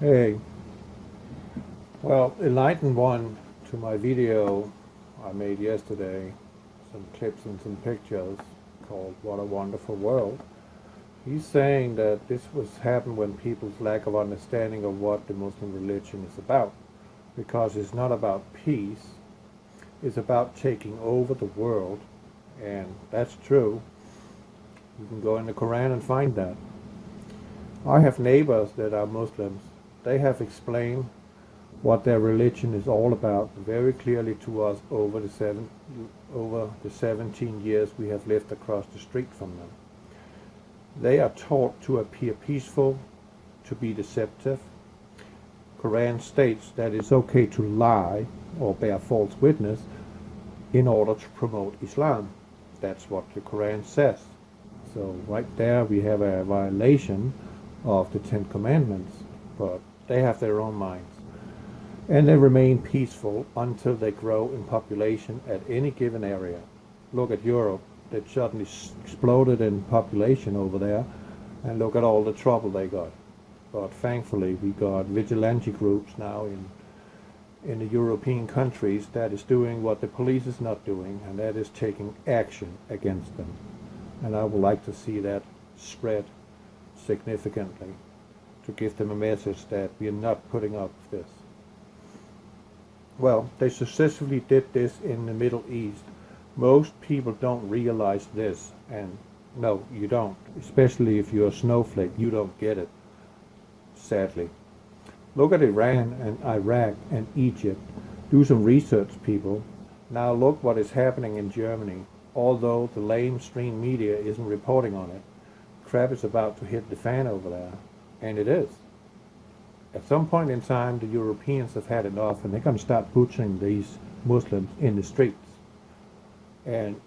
Hey, well, enlighten one to my video I made yesterday, some clips and some pictures called What a Wonderful World. He's saying that this was happened when people's lack of understanding of what the Muslim religion is about, because it's not about peace, it's about taking over the world, and that's true. You can go in the Quran and find that. I have neighbors that are Muslims. They have explained what their religion is all about very clearly to us over the 17 years we have lived across the street from them. They are taught to appear peaceful, to be deceptive. Quran states that it's okay to lie or bear false witness in order to promote Islam. That's what the Quran says. So right there we have a violation of the Ten Commandments, but they have their own minds. And they remain peaceful until they grow in population at any given area. Look at Europe. They suddenly exploded in population over there, and look at all the trouble they got. But thankfully we got vigilante groups now in the European countries that is doing what the police is not doing, and that is taking action against them. And I would like to see that spread significantly to give them a message that we are not putting up with this. Well, they successfully did this in the Middle East. Most people don't realize this, and no, you don't. Especially if you're a snowflake, you don't get it, sadly. Look at Iran and Iraq and Egypt. Do some research, people. Now look what is happening in Germany. Although the mainstream media isn't reporting on it, crap is about to hit the fan over there, and it is. At some point in time, the Europeans have had enough, and they're going to start butchering these Muslims in the streets. And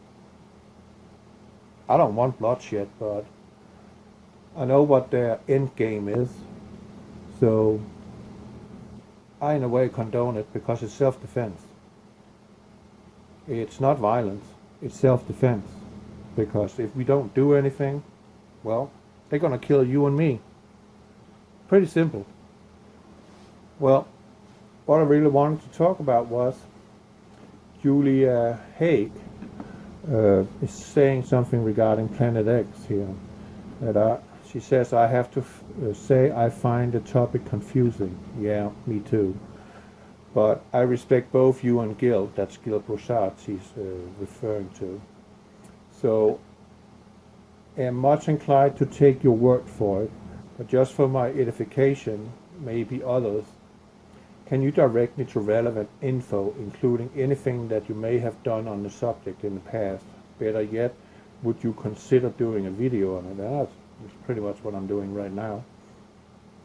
I don't want bloodshed, but I know what their end game is, so I, in a way, condone it because it's self-defense. It's not violence, it's self-defense. Because if we don't do anything, well, they're going to kill you and me. Pretty simple. Well, what I really wanted to talk about was Julia Haig is saying something regarding PlanetX here. That she says, I have to say I find the topic confusing. Yeah, me too. But I respect both you and Gil. That's Gil Broussard she's referring to. So am much inclined to take your word for it, but just for my edification, maybe others, can you direct me to relevant info, including anything that you may have done on the subject in the past? Better yet, would you consider doing a video on it? That's pretty much what I'm doing right now.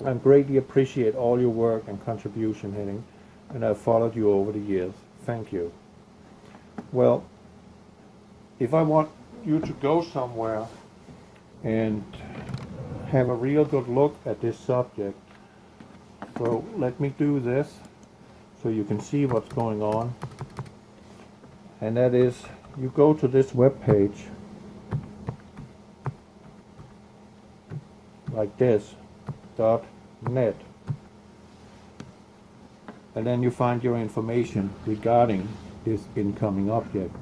I greatly appreciate all your work and contribution, Henning, and I've followed you over the years. Thank you. Well, if I want you to go somewhere and have a real good look at this subject, so let me do this so you can see what's going on. And that is, you go to this web page like this, .net, and then you find your information regarding this incoming object.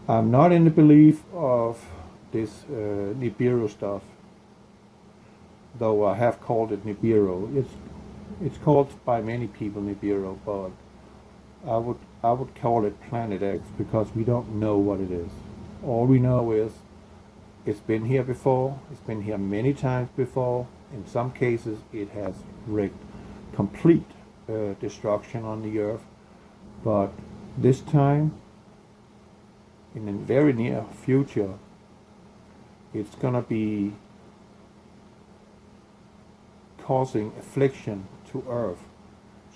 I'm not in the belief of this Nibiru stuff, though I have called it Nibiru. It's called by many people Nibiru, but I would call it PlanetX because we don't know what it is. All we know is it's been here before, it's been here many times before. In some cases it has wreaked complete destruction on the earth, but this time, in the very near future, it's going to be causing affliction to earth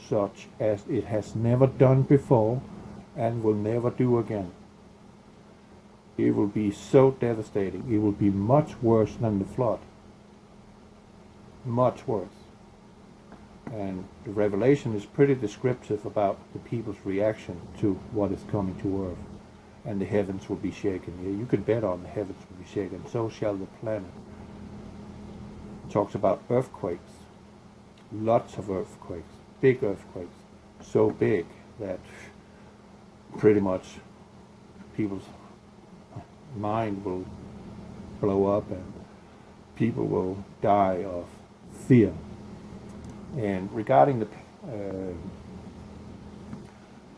such as it has never done before and will never do again. It will be so devastating. It will be much worse than the flood. Much worse. And the Revelation is pretty descriptive about the people's reaction to what is coming to earth. And the heavens will be shaken. You can bet on the heavens will be shaken. So shall the planet. It talks about earthquakes. lots of earthquakes, big earthquakes, so big that pretty much people's mind will blow up and people will die of fear. And regarding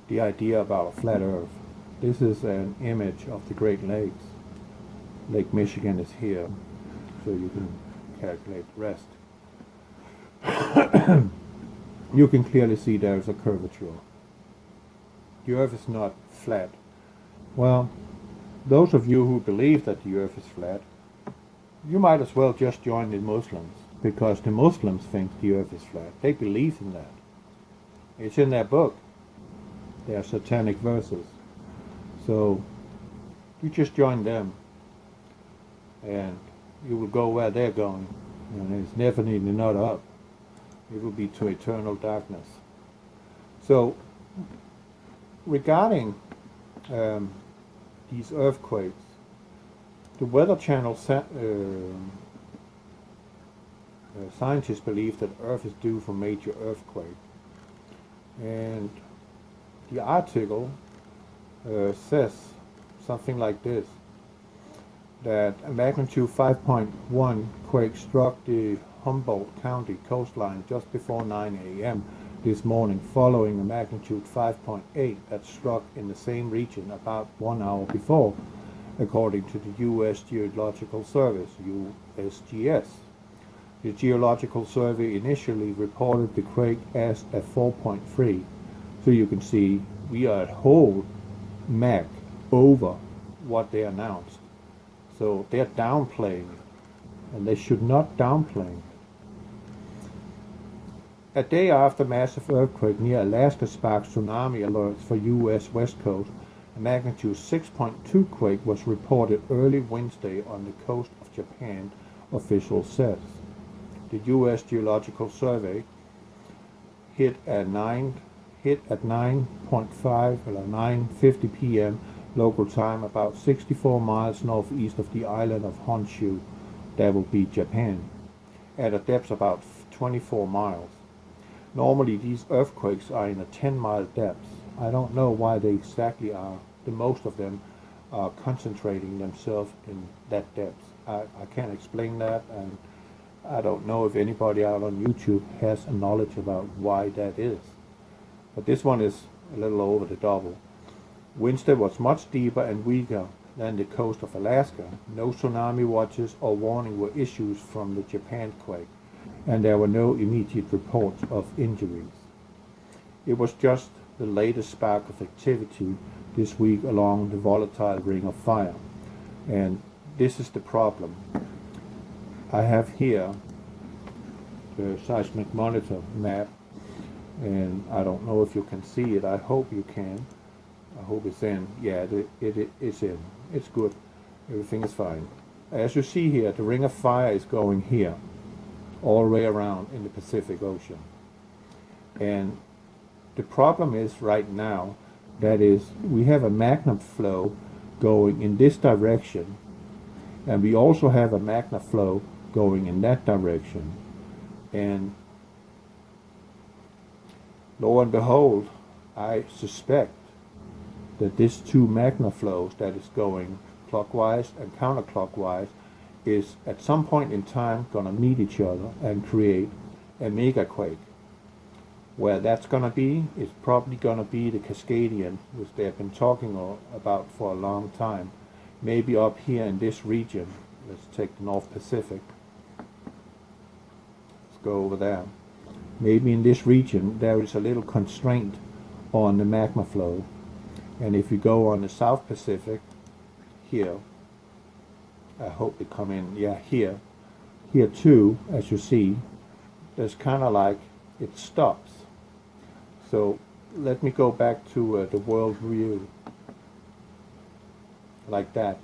the idea about a flat earth, this is an image of the Great Lakes. Lake Michigan is here, so you can calculate the rest. You can clearly see there's a curvature. The earth is not flat. Well, those of you who believe that the earth is flat, you might as well just join the Muslims, because the Muslims think the earth is flat. They believe in that. It's in their book. They are satanic verses. So you just join them and you will go where they're going, and it's definitely not up. It will be to eternal darkness. So regarding these earthquakes, the Weather Channel scientists believe that Earth is due for major earthquake. And the article says something like this, that a magnitude 5.1 quake struck the Humboldt County coastline just before 9 a.m. this morning, following a magnitude 5.8 that struck in the same region about 1 hour before, according to the U.S. Geological Service, USGS. The Geological Survey initially reported the quake as a 4.3. So you can see we are a whole Mach over what they announced. So they're downplaying it, and they should not downplay it. A day after massive earthquake near Alaska sparked tsunami alerts for U.S. West Coast, a magnitude 6.2 quake was reported early Wednesday on the coast of Japan, officials said. The U.S. Geological Survey hit at 9.5 or 9:50 p.m. local time, about 64 miles northeast of the island of Honshu, that will be Japan, at a depth about 24 miles. Normally these earthquakes are in a 10-mile depth. I don't know why they exactly are. The most of them are concentrating themselves in that depth. I can't explain that, and I don't know if anybody out on YouTube has a knowledge about why that is. But this one is a little over the double. Wednesday was much deeper and weaker than the coast of Alaska. No tsunami watches or warning were issued from the Japan quake, and there were no immediate reports of injuries. It was just the latest spark of activity this week along the volatile ring of fire. And this is the problem. I have here the seismic monitor map, and I don't know if you can see it. I hope you can. I hope it's in. Yeah, it is in. It's good. Everything is fine. As you see here, the ring of fire is going here, all the way around in the Pacific Ocean. And the problem is right now, that is, we have a magma flow going in this direction, and we also have a magma flow going in that direction. And lo and behold, I suspect that these two magma flows that is going clockwise and counterclockwise is at some point in time going to meet each other and create a megaquake. Where that's going to be is probably going to be the Cascadian, which they have been talking about for a long time. Maybe up here in this region. Let's take the North Pacific. Let's go over there. Maybe in this region there is a little constraint on the magma flow. And if you go on the South Pacific, here, I hope they come in, yeah, here too, as you see, there's kind of like it stops. So let me go back to the world view, like that.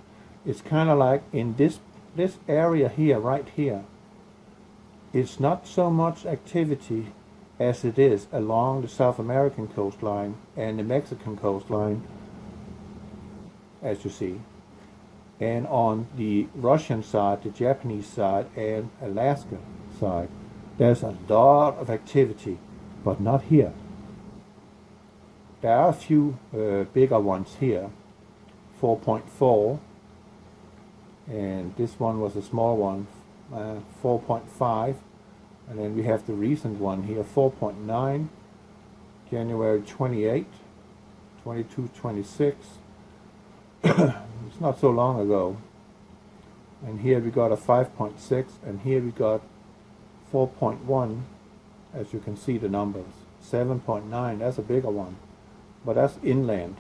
It's kind of like in this area here, right here, it's not so much activity as it is along the South American coastline and the Mexican coastline, as you see, and on the Russian side, the Japanese side, and Alaska side. There's a lot of activity, but not here. There are a few bigger ones here, 4.4, and this one was a small one, 4.5, and then we have the recent one here, 4.9, January 28, 22, 26. It's not so long ago. And here we got a 5.6, and here we got 4.1, as you can see the numbers. 7.9, that's a bigger one, but that's inland.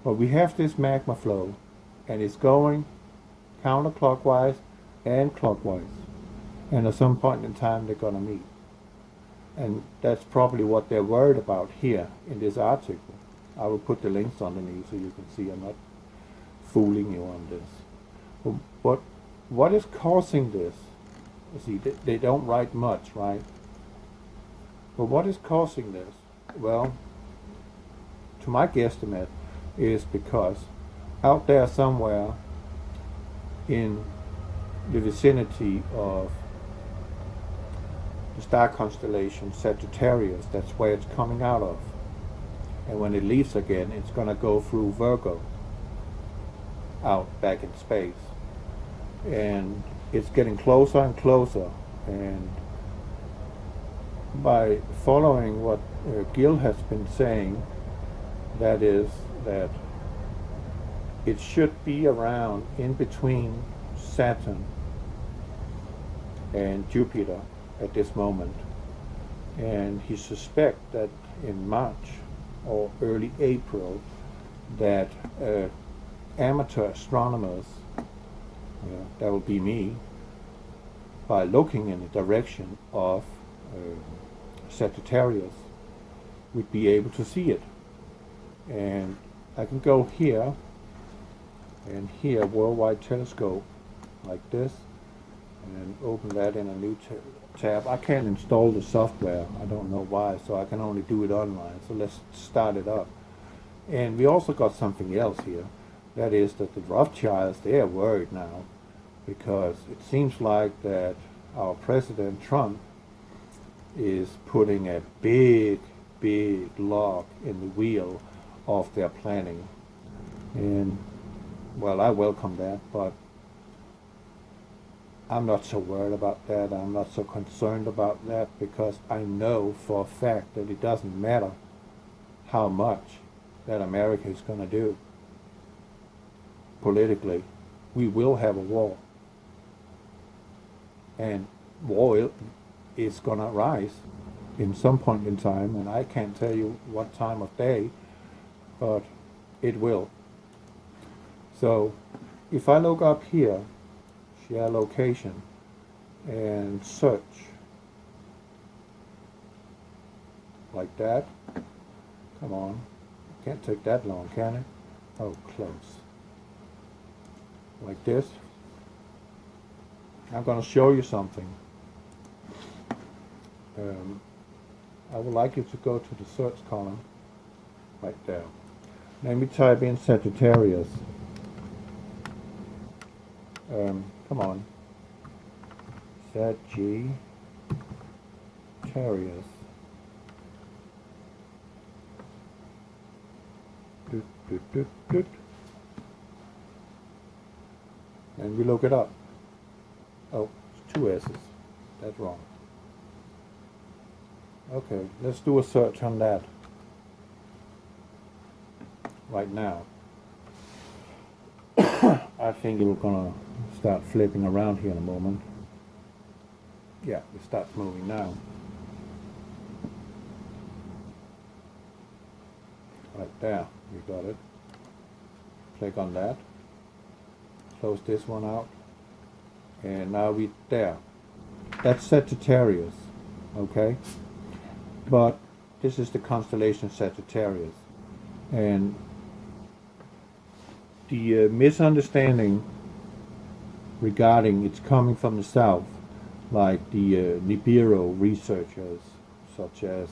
But we have this magma flow, and it's going counterclockwise and clockwise. And at some point in time they're going to meet. And that's probably what they're worried about here in this article. I will put the links underneath so you can see I'm not fooling you on this. But what is causing this? You see, they don't write much, right? But what is causing this? Well, to my guesstimate, is because out there somewhere in the vicinity of the star constellation Sagittarius, that's where it's coming out of. And when it leaves again, it's going to go through Virgo, out back in space. And it's getting closer and closer. And by following what Gil has been saying, that is that it should be around in between Saturn and Jupiter at this moment. And he suspects that in March or early April that amateur astronomers, that will be me, by looking in the direction of Sagittarius, would be able to see it. And I can go here and here, worldwide telescope, like this, and open that in a new tab. I can't install the software, I don't know why, so I can only do it online. So let's start it up. And we also got something else here. That is that the Rothschilds, they are worried now, because it seems like that our President Trump is putting a big log in the wheel of their planning. And well, I welcome that, but I'm not so worried about that. I'm not so concerned about that, because I know for a fact that it doesn't matter how much that America is going to do politically. We will have a war. And war is going to rise in some point in time, and I can't tell you what time of day, but it will. So if I look up here, share location, and search, like that, come on, can't take that long, can it? Oh, close. Like this. I'm going to show you something. I would like you to go to the search column, right there. Let me type in Sagittarius. Come on. Sagittarius. And we look it up. Oh, it's 2 S's. That's wrong. Okay, let's do a search on that right now. I think we're gonna start flipping around here in a moment. Yeah, it starts moving now. Right there, we got it. Click on that. Close this one out. And now we there. That's Sagittarius, okay? But this is the constellation Sagittarius. And the misunderstanding regarding it's coming from the south, like the Nibiru researchers, such as,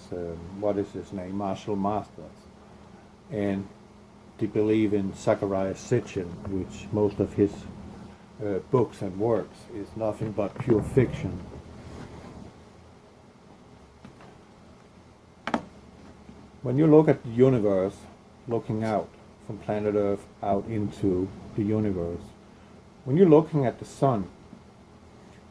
what is his name, Marshall Masters, and they believe in Zacharias Sitchin, which most of his books and works is nothing but pure fiction. When you look at the universe, looking out from planet Earth out into the universe, when you're looking at the sun,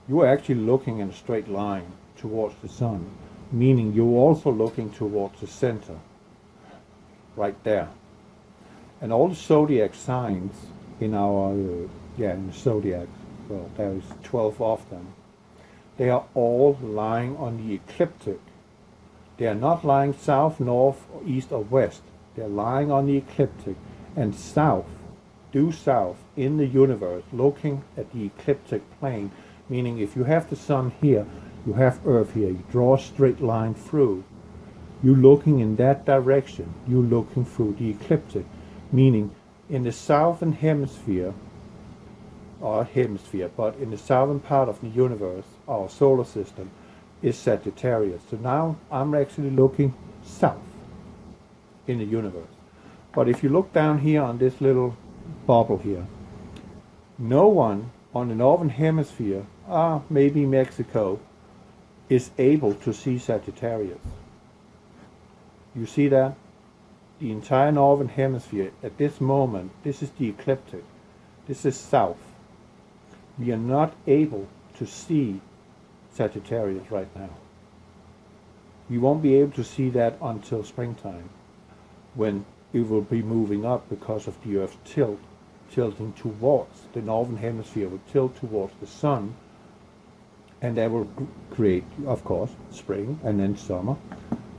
you're actually looking in a straight line towards the sun, meaning you're also looking towards the center, right there. And all the zodiac signs in our, in the zodiac, well, there is 12 of them, they are all lying on the ecliptic. They are not lying south, north, or east, or west. They're lying on the ecliptic, and south, due south, in the universe, looking at the ecliptic plane, meaning if you have the sun here, you have Earth here, you draw a straight line through, you're looking in that direction, you're looking through the ecliptic, meaning in the southern hemisphere, but in the southern part of the universe, our solar system, is Sagittarius. So now I'm actually looking south in the universe. But if you look down here on this little bubble here, no one on the northern hemisphere, maybe Mexico, is able to see Sagittarius. You see that? The entire northern hemisphere at this moment, this is the ecliptic, this is south. We are not able to see Sagittarius right now. We won't be able to see that until springtime, when it will be moving up because of the Earth's tilting towards the northern hemisphere, will tilt towards the sun, and that will create, of course, spring and then summer.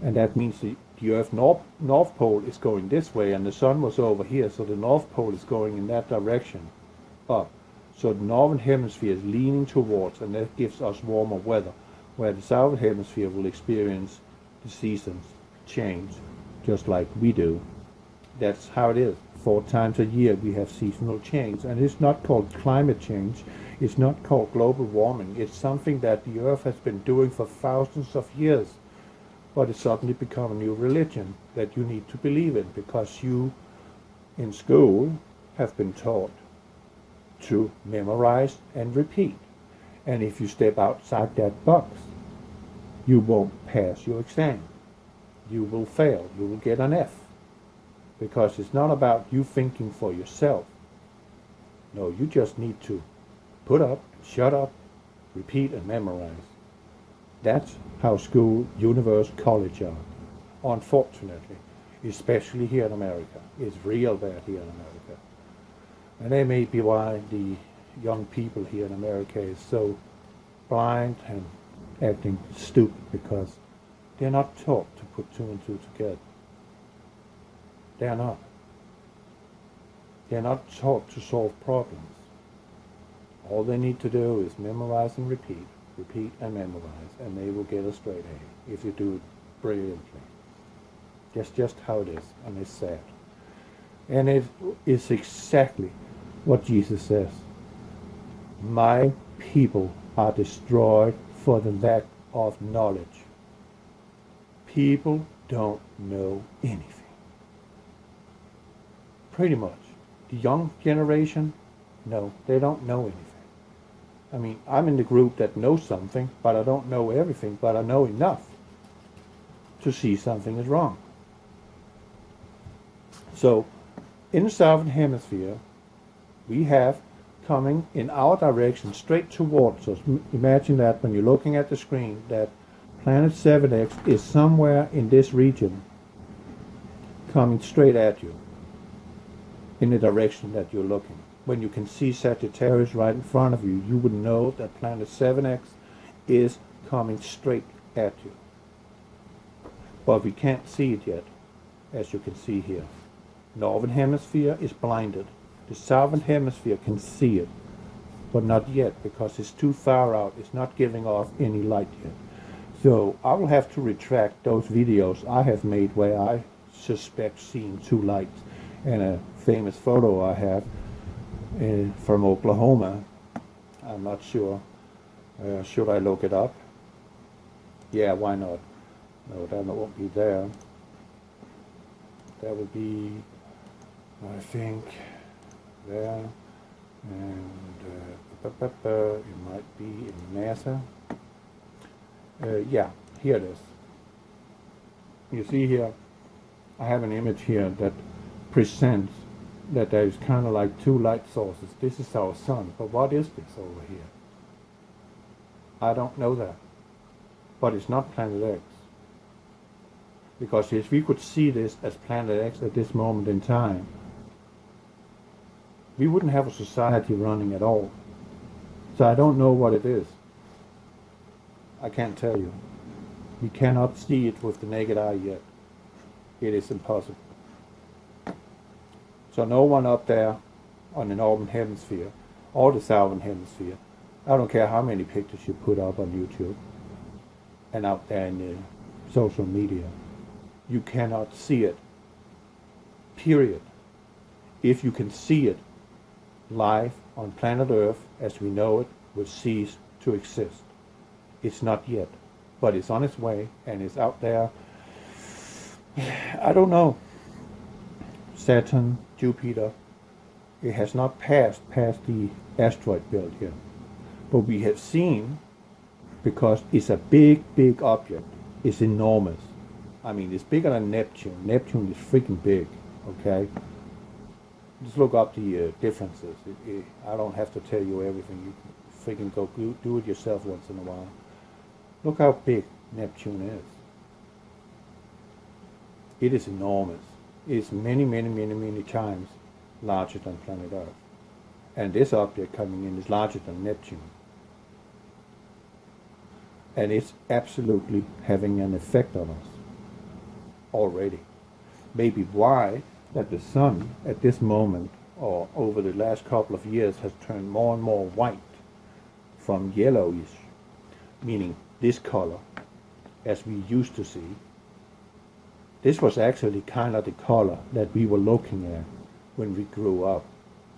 And that means the Earth's north pole is going this way, and the sun was over here, so the north pole is going in that direction up. So the northern hemisphere is leaning towards, and that gives us warmer weather, where the southern hemisphere will experience the seasons change, just like we do. That's how it is. 4 times a year we have seasonal change, and it's not called climate change, it's not called global warming, it's something that the Earth has been doing for thousands of years, but it's suddenly become a new religion that you need to believe in, because you in school have been taught to memorize and repeat. And if you step outside that box, you won't pass your exam. You will fail. You will get an F. Because it's not about you thinking for yourself. No, you just need to put up, shut up, repeat, and memorize. That's how school, universe, college are. Unfortunately, especially here in America. It's real bad here in America. And that may be why the young people here in America is so blind and acting stupid, because they're not taught to put 2 and 2 together. They're not. They're not taught to solve problems. All they need to do is memorize and repeat and memorize, and they will get a straight A if you do it brilliantly. That's just how it is, and it's sad. And it is exactly what Jesus says. My people are destroyed for the lack of knowledge. People don't know anything. Pretty much. The young generation, no, they don't know anything. I mean, I'm in the group that knows something, but I don't know everything, but I know enough to see something is wrong. So, in the southern hemisphere, we have coming in our direction straight towards us. Imagine that when you're looking at the screen, that planet 7X is somewhere in this region coming straight at you in the direction that you're looking. When you can see Sagittarius right in front of you, you would know that planet 7X is coming straight at you. But we can't see it yet, as you can see here. Northern hemisphere is blinded. The southern hemisphere can see it, but not yet, because it's too far out. It's not giving off any light yet. So I will have to retract those videos I have made where I suspect seeing 2 lights. And a famous photo I have from Oklahoma. I'm not sure. Should I look it up? Yeah, why not? No, that won't be there. That would be, I think, there. And it might be in NASA. Yeah, here it is. You see here, I have an image here that presents that there is kind of like two light sources. This is our sun, but what is this over here? I don't know that, but it's not Planet X. Because if we could see this as Planet X at this moment in time, we wouldn't have a society running at all. So I don't know what it is. I can't tell you. We cannot see it with the naked eye yet. It is impossible. So no one up there on the northern hemisphere or the southern hemisphere, I don't care how many pictures you put up on YouTube and out there in the social media, you cannot see it. Period. If you can see it, life on planet Earth as we know it will cease to exist. It's not yet, but it's on its way and it's out there. I don't know. Saturn, Jupiter, it has not passed the asteroid belt yet. But we have seen, because it's a big, big object, it's enormous. I mean, it's bigger than Neptune. Neptune is freaking big, okay? Just look up the differences. I don't have to tell you everything. You can freaking go do it yourself once in a while. Look how big Neptune is. It is enormous. It is many, many, many, many times larger than planet Earth. And this object coming in is larger than Neptune. And it's absolutely having an effect on us already. Maybe why that the sun at this moment or over the last couple of years has turned more and more white from yellowish, meaning this color as we used to see. This was actually kind of the color that we were looking at when we grew up,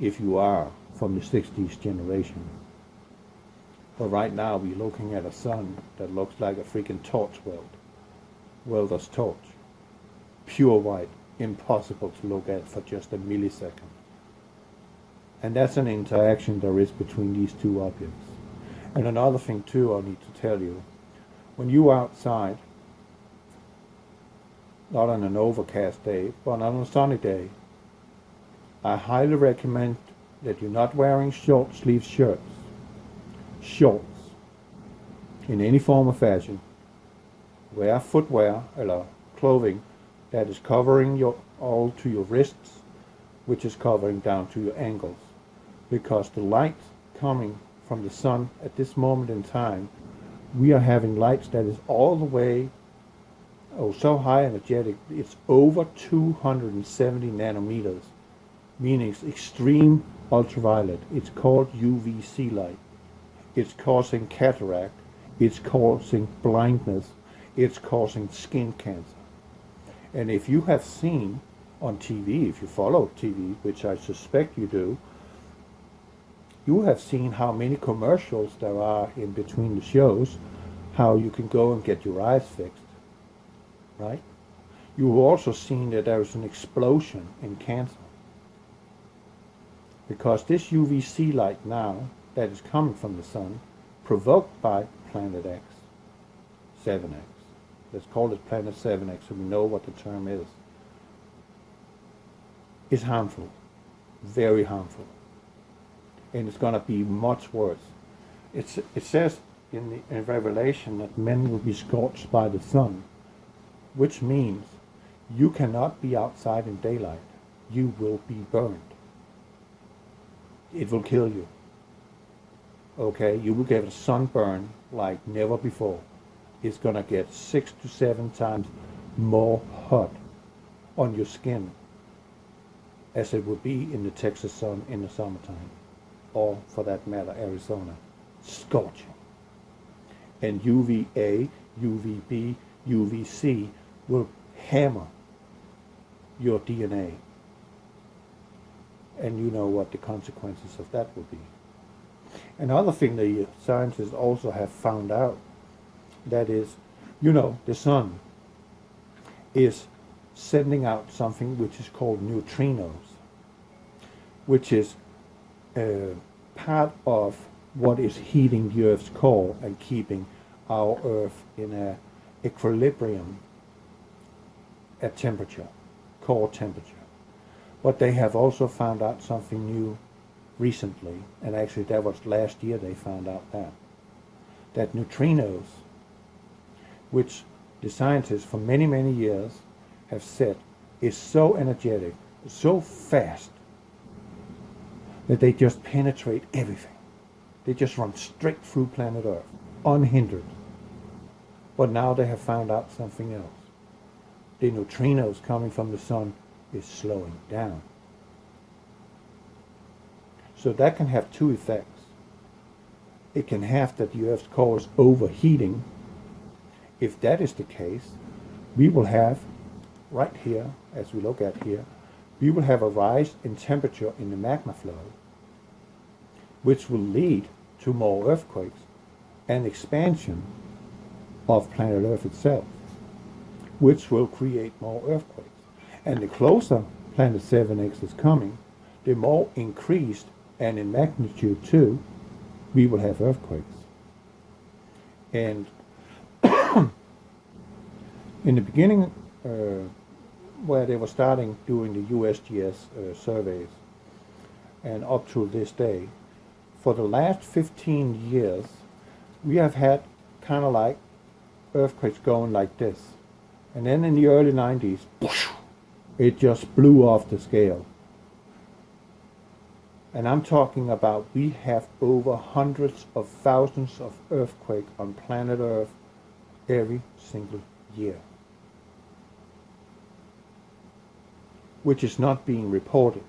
if you are from the 60s generation. But right now we're looking at a sun that looks like a freaking torch welder's torch. Pure white, impossible to look at for just a millisecond. And that's an interaction there is between these two objects. And another thing too I need to tell you, when you are outside, not on an overcast day, but on a sunny day, I highly recommend that you're not wearing short sleeve shorts in any form or fashion. Wear footwear or clothing that is covering all to your wrists, which is covering down to your ankles, because the light coming from the sun at this moment in time, we are having lights that is all the way so high energetic, it's over 270 nanometers, meaning it's extreme ultraviolet. It's called UVC light. It's causing cataract, it's causing blindness, it's causing skin cancer. And if you have seen on TV, if you follow TV, which I suspect you do, you have seen how many commercials there are in between the shows, how you can go and get your eyes fixed, right? You've also seen that there is an explosion in cancer. Because this UVC light now, that is coming from the sun, provoked by Planet X, 7X. Let's call it Planet 7X so we know what the term is harmful, very harmful. And it's going to be much worse. It says in Revelation that men will be scorched by the sun, which means you cannot be outside in daylight. You will be burned. It will kill you. Okay, you will get a sunburn like never before. It's going to get 6 to 7 times more hot on your skin as it would be in the Texas sun in the summertime, or for that matter Arizona. Scorching. And UVA, UVB, UVC will hammer your DNA. And you know what the consequences of that will be. Another thing the scientists also have found out, that is, you know, the sun is sending out something which is called neutrinos, which is part of what is heating the Earth's core and keeping our Earth in an equilibrium at temperature. core temperature. But they have also found out something new recently, and actually that was last year they found out that neutrinos, which the scientists for many, many years have said is so energetic, so fast, that they just penetrate everything. They just run straight through planet Earth, unhindered. But now they have found out something else. The neutrinos coming from the sun is slowing down. So that can have two effects. It can have that the Earth's core is overheating. If that is the case, we will have, right here, as we look at here, we will have a rise in temperature in the magma flow, which will lead to more earthquakes and expansion of planet Earth itself, which will create more earthquakes. And the closer planet 7X is coming, the more increased, and in magnitude too, we will have earthquakes. And in the beginning, where they were starting doing the USGS surveys, and up to this day, for the last 15 years, we have had kind of like earthquakes going like this. And then in the early 90s, it just blew off the scale. And I'm talking about we have over hundreds of thousands of earthquakes on planet Earth every single year, which is not being reported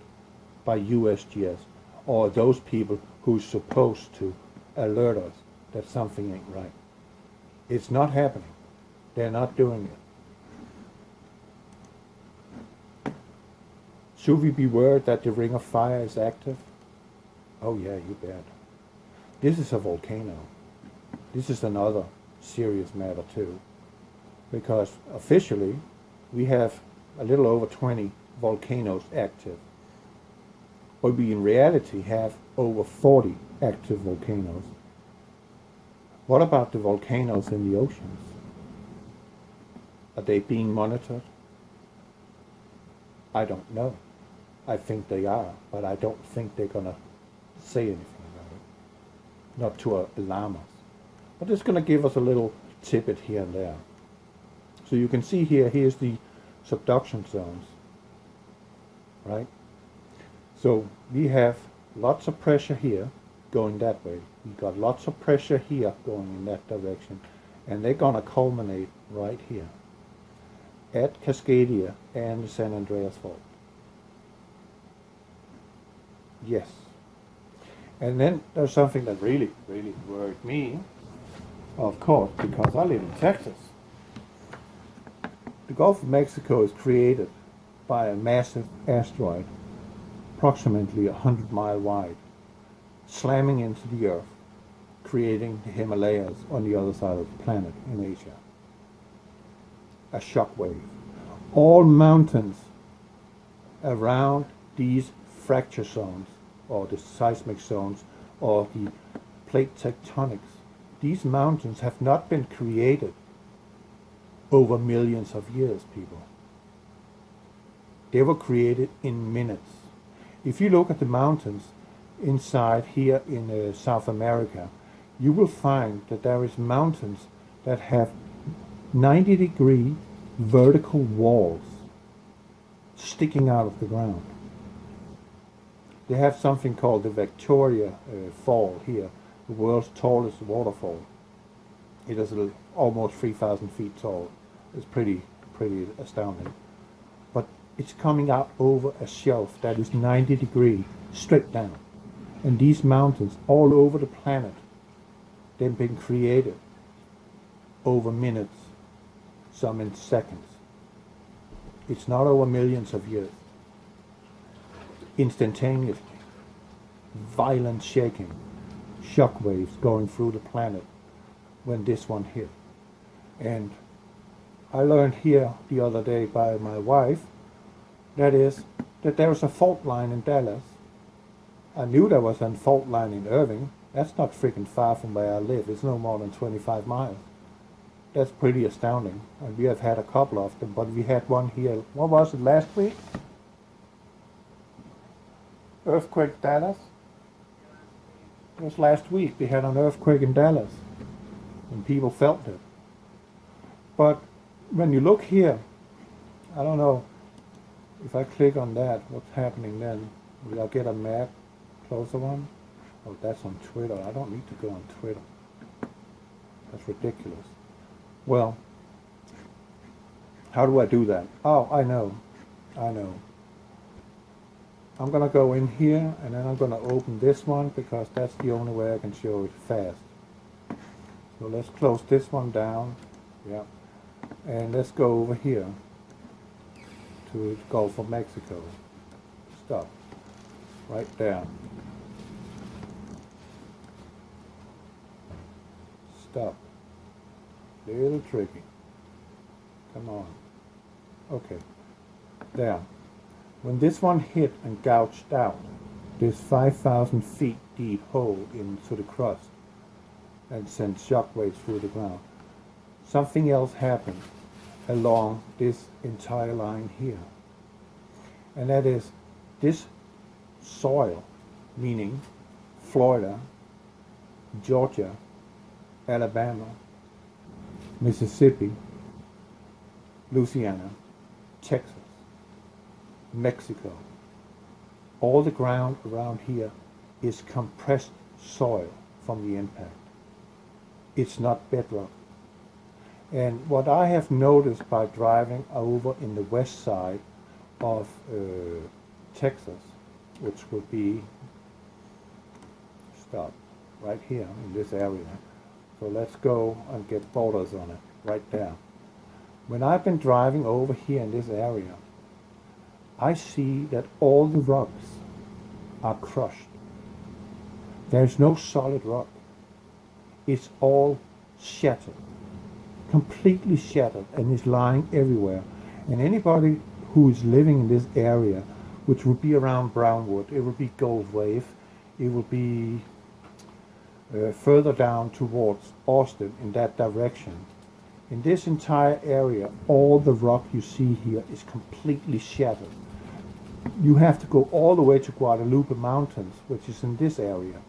by USGS or those people who's supposed to alert us that something ain't right. It's not happening. They're not doing it. Should we be worried that the Ring of Fire is active? Oh yeah, you bet. This is a volcano. This is another serious matter too, because officially we have a little over 20 volcanoes active, but we in reality have over 40 active volcanoes. What about the volcanoes in the oceans? Are they being monitored? I don't know. I think they are, but I don't think they're going to say anything about it. Not to alarm us. But it's going to give us a little tidbit here and there. So you can see here, here's the subduction zones. Right? So we have lots of pressure here going that way. We've got lots of pressure here going in that direction. And they're going to culminate right here at Cascadia and the San Andreas Fault. Yes. And then there's something that really, really worried me, of course, because I live in Texas. The Gulf of Mexico is created by a massive asteroid, approximately 100-mile wide, slamming into the Earth, creating the Himalayas on the other side of the planet in Asia. A shock wave. All mountains around these fracture zones, or the seismic zones, or the plate tectonics, these mountains have not been created over millions of years, people. They were created in minutes. If you look at the mountains inside here in South America, you will find that there is mountains that have 90-degree vertical walls sticking out of the ground. They have something called the Victoria Fall here, the world's tallest waterfall. It is almost 3,000 feet tall. It's pretty astounding. But it's coming out over a shelf that is 90 degrees straight down. And these mountains all over the planet, they've been created over minutes, some in seconds. It's not over millions of years. Instantaneously, violent shaking, shock waves going through the planet when this one hit. And I learned here the other day by my wife, that there was a fault line in Dallas. I knew there was a fault line in Irving. That's not freaking far from where I live. It's no more than 25 miles. That's pretty astounding. And we have had a couple of them, but we had one here. What was it, last week? Earthquake Dallas? It was last week. We had an earthquake in Dallas, and people felt it. But when you look here, I don't know, if I click on that, what's happening then? Will I get a map, closer one? Oh, that's on Twitter. I don't need to go on Twitter. That's ridiculous. Well, how do I do that? Oh, I know. I'm going to go in here, and then I'm going to open this one, because that's the only way I can show it fast. So let's close this one down. Yeah. And let's go over here to the Gulf of Mexico. Stop. Right there. Stop. Little tricky. Come on. Okay. There. When this one hit and gouged out this 5,000 feet deep hole into the crust and sent shockwaves through the ground, something else happened along this entire line here. And that is this soil, meaning Florida, Georgia, Alabama, Mississippi, Louisiana, Texas, Mexico, all the ground around here is compressed soil from the impact. It's not bedrock. And what I have noticed by driving over in the west side of Texas, which would be, stop, right here in this area. So let's go and get borders on it, right there. When I've been driving over here in this area, I see that all the rocks are crushed. There's no solid rock. It's all shattered, completely shattered, and is lying everywhere. And anybody who is living in this area, which would be around Brownwood, it would be Gold Wave, it would be further down towards Austin in that direction. In this entire area, all the rock you see here is completely shattered. You have to go all the way to Guadalupe Mountains, which is in this area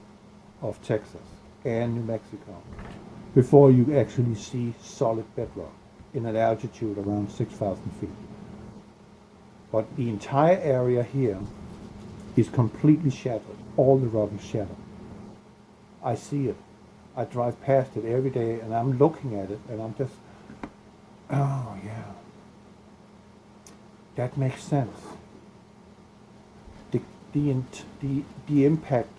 of Texas and New Mexico, before you actually see solid bedrock in an altitude around 6,000 feet. But the entire area here is completely shattered. All the rock is shattered. I see it. I drive past it every day, and I'm looking at it, and I'm just, oh yeah, that makes sense. The impact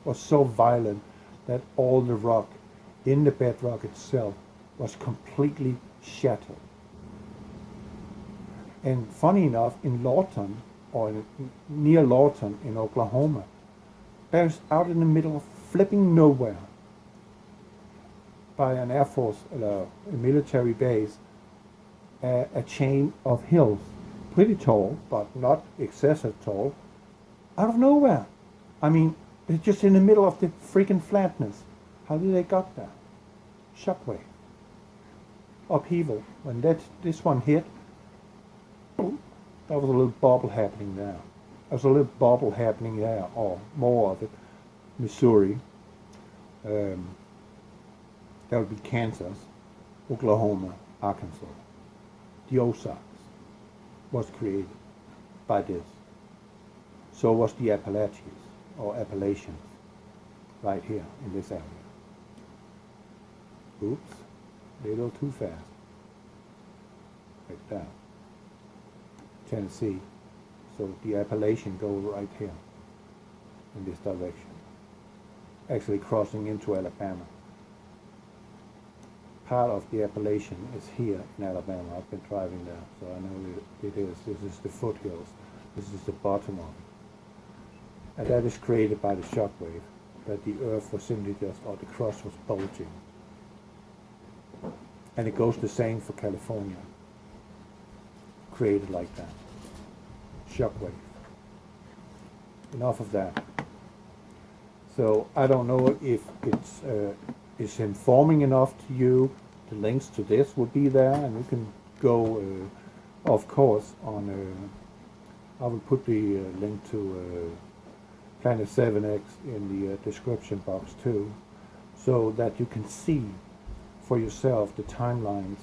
was so violent that all the rock in the bedrock itself was completely shattered. And funny enough, in Lawton, or near Lawton in Oklahoma, there's out in the middle of flipping nowhere, by an Air Force, a military base, a chain of hills, pretty tall, but not excessive tall, out of nowhere. I mean, it's just in the middle of the freaking flatness. How did they got there? Shockwave. Upheaval. When this one hit, boom, there was a little bubble happening there. There was a little bubble happening there, or more of it. Missouri. That would be Kansas, Oklahoma, Arkansas. The Ozarks was created by this. So was the Appalachians, or Appalachians, right here in this area. Oops, a little too fast. Like that. Tennessee. So the Appalachian go right here, in this direction. Actually crossing into Alabama. Part of the Appalachian is here in Alabama. I've been driving there, so I know it is. This is the foothills. This is the bottom of it. And that is created by the shock wave, that the earth was simply just, or the crust was bulging. And it goes the same for California. Created like that. Shock wave. Enough of that. So I don't know if it's informing enough to you the links to this will be there, and you can go, of course, on. I will put the link to Planet 7X in the description box too, so that you can see for yourself the timelines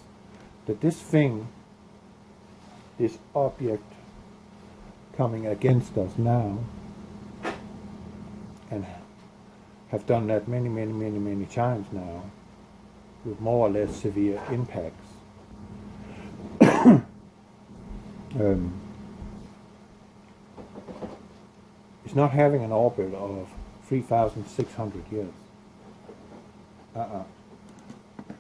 that this thing, this object coming against us now, and have done that many times now, with more or less severe impacts. It's not having an orbit of 3,600 years.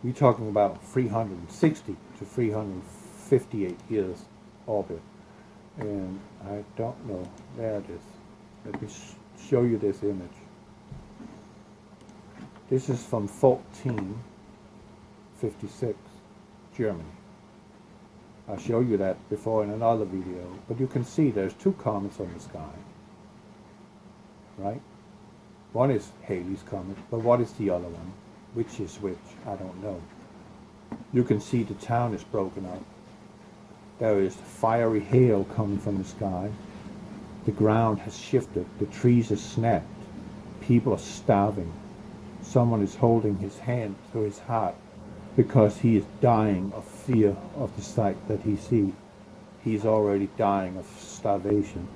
We're talking about 360 to 358 years orbit. And I don't know. There it is. Let me show you this image. This is from 1456, Germany. I'll show you that before in another video. But you can see there's two comets on the sky. Right? One is Halley's Comet, but what is the other one? Which is which? I don't know. You can see the town is broken up. There is fiery hail coming from the sky. The ground has shifted. The trees are snapped. People are starving. Someone is holding his hand to his heart because he is dying of fear of the sight that he sees. He's already dying of starvation,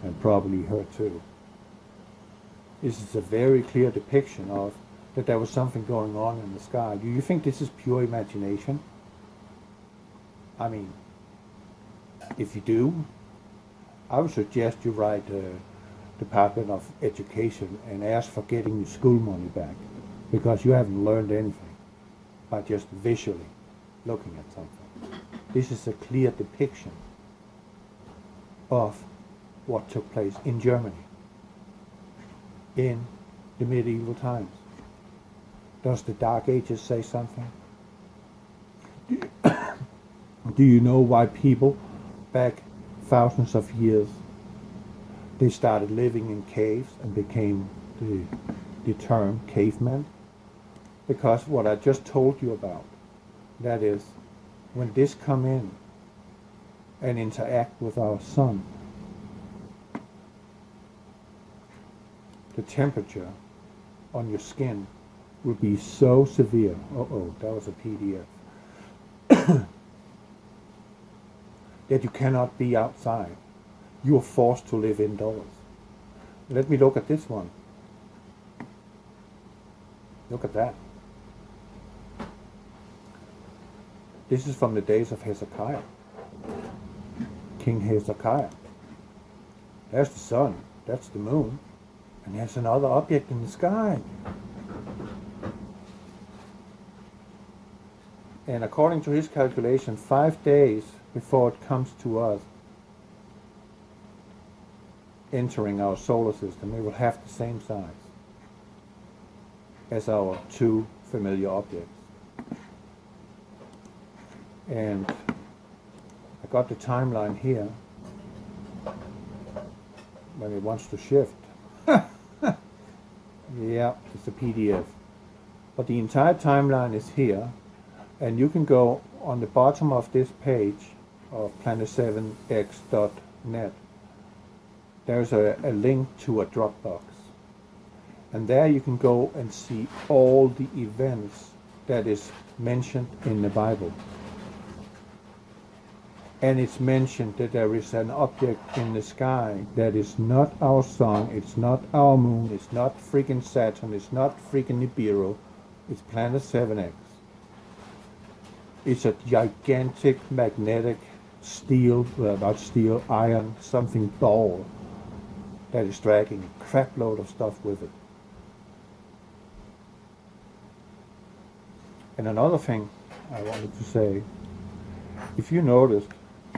and probably her too. This is a very clear depiction of that there was something going on in the sky. Do you think this is pure imagination? I mean, if you do, I would suggest you write the Department of Education and ask for getting your school money back, because you haven't learned anything by just visually looking at something. This is a clear depiction of what took place in Germany in the medieval times. Does the Dark Ages say something? Do you know why people back thousands of years they started living in caves and became the term cavemen? Because what I just told you about, that is, when this come in and interact with our sun, the temperature on your skin will be so severe. That was a PDF. That you cannot be outside. You are forced to live indoors. Let me look at this one. Look at that. This is from the days of Hezekiah. King Hezekiah. There's the sun. That's the moon. And there's another object in the sky. And according to his calculation, 5 days before it comes to us, entering our solar system, it will have the same size as our two familiar objects. And I got the timeline here when it wants to shift. Yeah, it's a PDF. But the entire timeline is here, and you can go on the bottom of this page of planet7x.net. There's a link to a Dropbox. And there you can go and see all the events that is mentioned in the Bible. And it's mentioned that there is an object in the sky that is not our sun, it's not our moon, it's not freaking Saturn, it's not freaking Nibiru, it's Planet 7X. It's a gigantic magnetic steel, not steel, iron, something ball that is dragging a crap load of stuff with it. And another thing I wanted to say, if you noticed,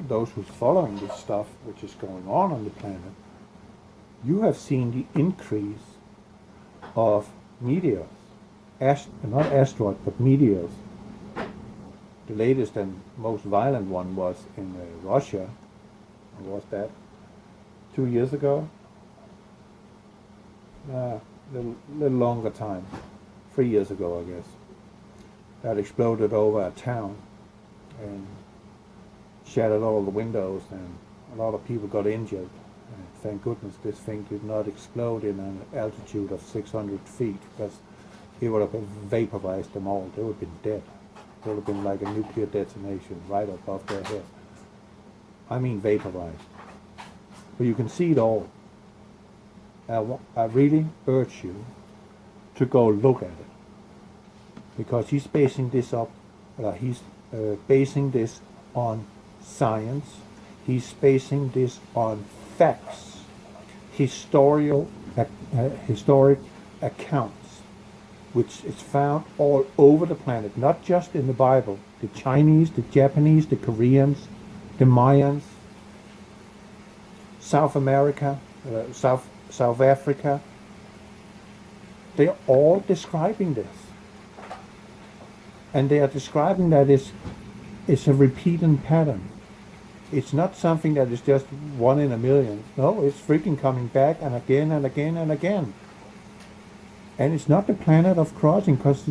those who's following this stuff which is going on the planet, you have seen the increase of meteors, not asteroids, but meteors. The latest and most violent one was in Russia. What was that? 2 years ago? Little longer time. 3 years ago, I guess. that exploded over a town and shattered all the windows, and a lot of people got injured. And thank goodness this thing did not explode in an altitude of 600 feet, because it would have vaporized them all. They would have been dead. It would have been like a nuclear detonation right above their head. I mean vaporized. But you can see it all. I really urge you to go look at it, because he's basing this basing this on science. He's basing this on facts, historic accounts, which is found all over the planet, not just in the Bible. The Chinese, the Japanese, the Koreans, the Mayans, South America, South Africa, they're all describing this. And they are describing that it's a repeating pattern. It's not something that is just one in a million. No, it's freaking coming back and again and again and again. And it's not the planet of crossing, because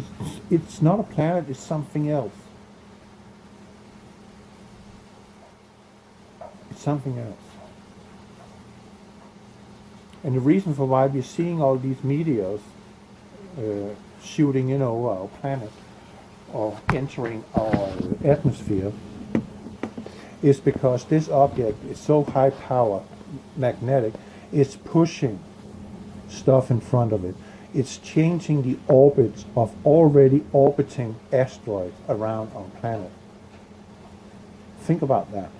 it's not a planet, it's something else. It's something else. And the reason for why we're seeing all these meteors shooting in over our planet or entering our atmosphere is because this object is so high power, magnetic, it's pushing stuff in front of it. It's changing the orbits of already orbiting asteroids around our planet. Think about that.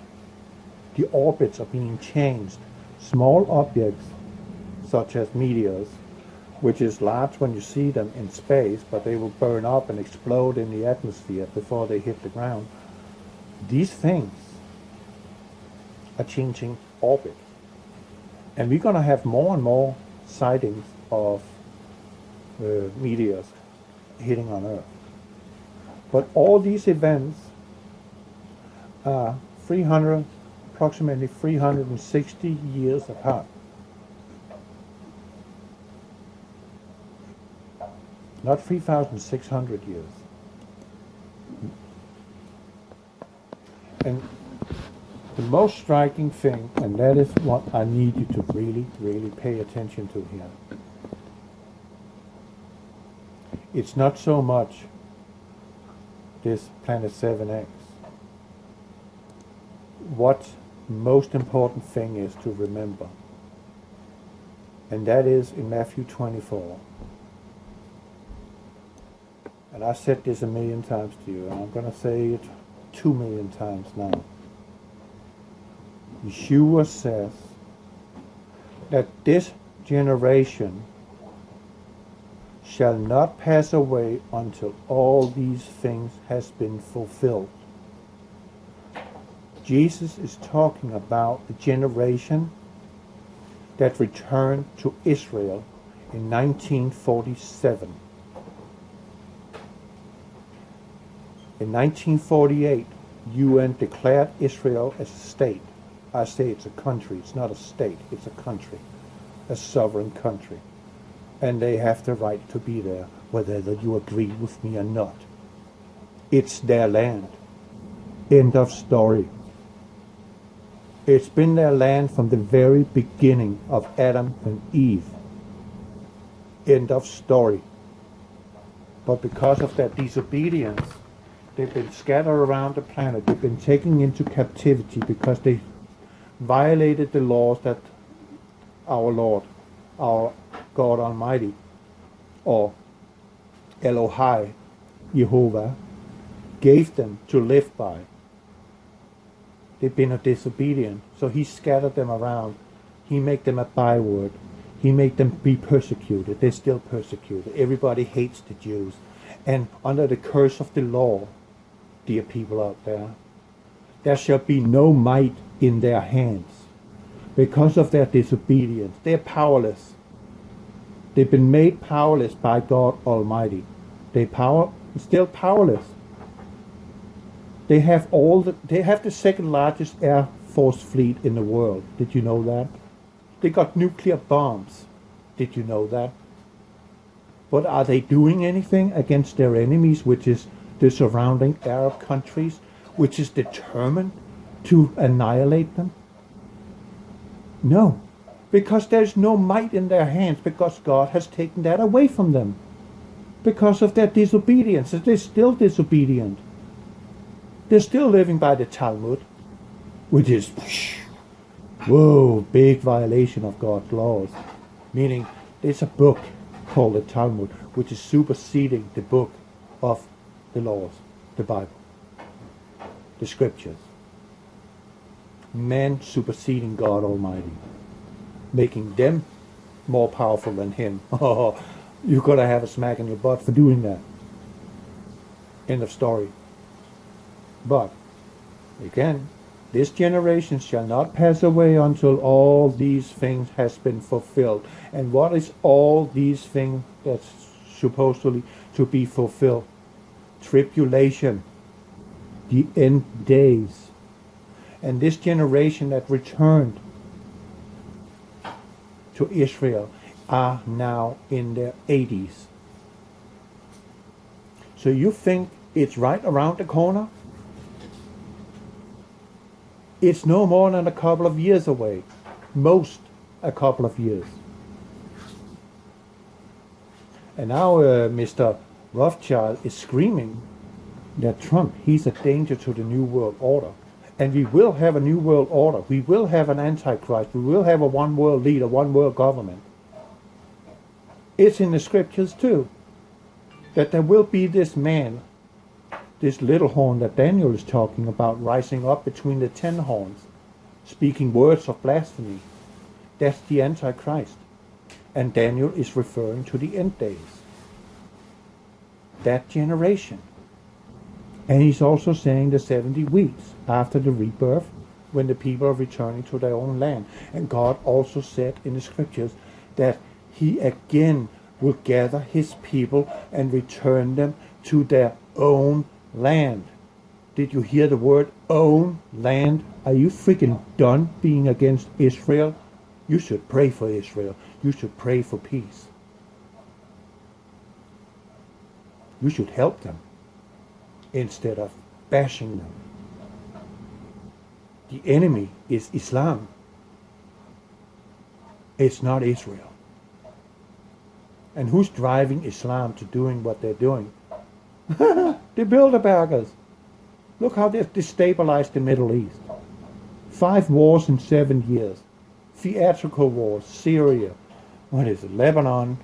The orbits are being changed. Small objects, such as meteors, which is large when you see them in space, but they will burn up and explode in the atmosphere before they hit the ground. These things are changing orbit. And we're going to have more and more sightings of meteors hitting on Earth. But all these events are approximately 360 years apart. Not 3,600 years. And the most striking thing, and that is what I need you to really, really pay attention to here. It's not so much this Planet 7X. What most important thing is to remember, and that is in Matthew 24. And I said this 1,000,000 times to you, and I'm going to say it 2,000,000 times now. Yeshua says that this generation shall not pass away until all these things has been fulfilled. Jesus is talking about the generation that returned to Israel in 1947. In 1948, UN declared Israel as a state. I say it's a country. It's not a state. It's a country, a sovereign country. And they have the right to be there, whether you agree with me or not. It's their land. End of story. It's been their land from the very beginning of Adam and Eve. End of story. But because of their disobedience, they've been scattered around the planet. They've been taken into captivity because they violated the laws that our Lord, our God Almighty, or Elohai, Jehovah, gave them to live by. They've been disobedient, so he scattered them around. He made them a byword. He made them be persecuted. They're still persecuted. Everybody hates the Jews. And under the curse of the law, dear people out there shall be no might in their hands. Because of their disobedience, they're powerless. They've been made powerless by God Almighty. They're still powerless. They have the second largest air force fleet in the world. Did you know that? They got nuclear bombs. Did you know that? But are they doing anything against their enemies, which is the surrounding Arab countries, which is determined to annihilate them? No, because there's no might in their hands, because God has taken that away from them. Because of their disobedience. They're still disobedient. They're still living by the Talmud, which is, whoa, big violation of God's laws. Meaning, there's a book called the Talmud, which is superseding the book of the laws, the Bible, the scriptures. Man superseding God Almighty, making them more powerful than Him. Oh, you gotta have a smack in your butt for doing that. End of story. But, again, this generation shall not pass away until all these things has been fulfilled. And what is all these things that's supposedly to be fulfilled? Tribulation. The end days. And this generation that returned to Israel are now in their 80s. So you think it's right around the corner? It's no more than a couple of years away. Most a couple of years. And now Mr. Rothschild is screaming that Trump, he's a danger to the New World Order. And we will have a New World Order. We will have an Antichrist. We will have a one world leader, one world government. It's in the scriptures too. That there will be this man, this little horn that Daniel is talking about, rising up between the 10 horns, speaking words of blasphemy. That's the Antichrist. And Daniel is referring to the end days. That generation. And he's also saying the 70 weeks after the rebirth, when the people are returning to their own land. And God also said in the scriptures that He again will gather His people and return them to their own land. Did you hear the word own land? Are you freaking done being against Israel? You should pray for Israel. You should pray for peace. You should help them instead of bashing them. The enemy is Islam. It's not Israel. And who's driving Islam to doing what they're doing? The Bilderbergers. Look how they've destabilized the Middle East. 5 wars in 7 years. Theatrical wars. Syria. What is it? Lebanon.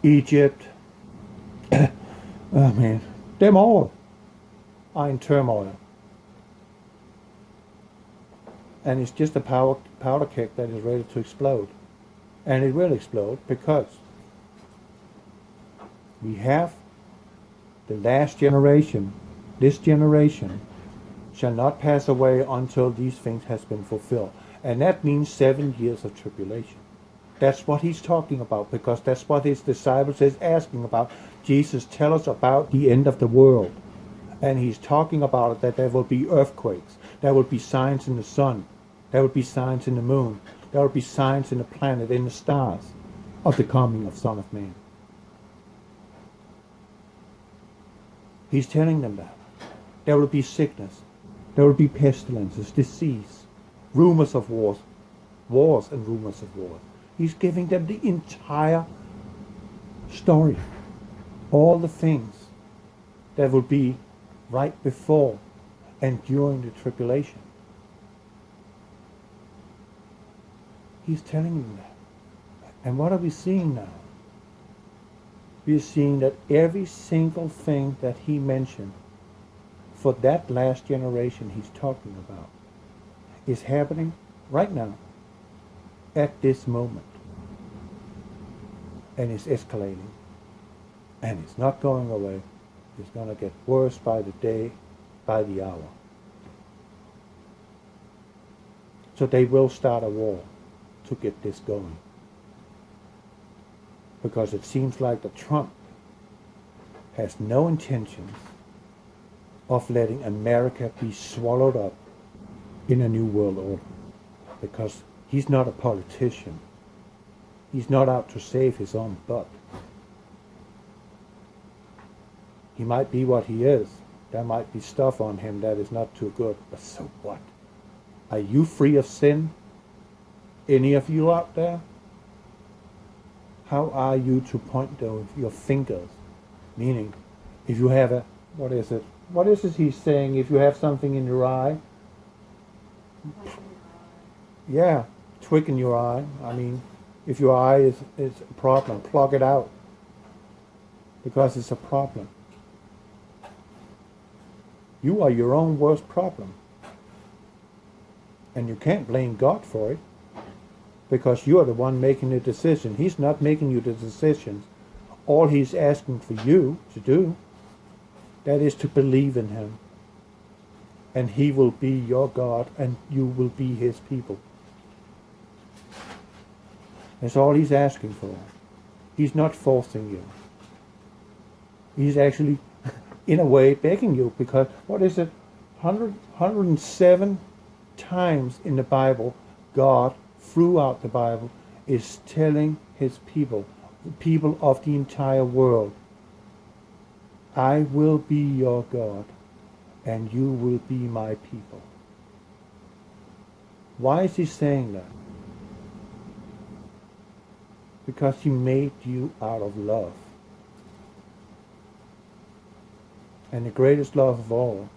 Egypt. Oh man. Them all are in turmoil. And it's just a powder keg that is ready to explode. And it will explode because we have the last generation. This generation shall not pass away until these things has been fulfilled. And that means 7 years of tribulation. That's what he's talking about, because that's what his disciples is asking about. Jesus, tell us about the end of the world. And he's talking about it, that there will be earthquakes. There will be signs in the sun. There will be signs in the moon. There will be signs in the planet, in the stars, of the coming of Son of Man. He's telling them that. There will be sickness. There will be pestilences, disease, rumors of wars and rumors of wars. He's giving them the entire story. All the things that will be right before and during the tribulation. He's telling them that. And what are we seeing now? We're seeing that every single thing that he mentioned for that last generation he's talking about is happening right now, at this moment. And it's escalating. And it's not going away. It's going to get worse by the day, by the hour. So they will start a war to get this going. Because it seems like that Trump has no intentions of letting America be swallowed up in a new world order. Because he's not a politician. He's not out to save his own butt. He might be what he is, There might be stuff on him that is not too good, but so what? Are you free of sin? Any of you out there? How are you to point your fingers? Meaning, if you have a, what is it? What is it he's saying? If you have something in your eye, yeah, twig in your eye. I mean, if your eye is a problem, plug it out. Because it's a problem. You are your own worst problem. And you can't blame God for it. Because you are the one making the decision. He's not making you the decisions. All he's asking for you to do, that is to believe in him. And he will be your God, and you will be his people. That's all he's asking for. He's not forcing you. He's actually, in a way, begging you, because, what is it, 107 times in the Bible, God, throughout the Bible, is telling his people, the people of the entire world, I will be your God, and you will be my people. Why is he saying that? Because he made you out of love. And the greatest love of all,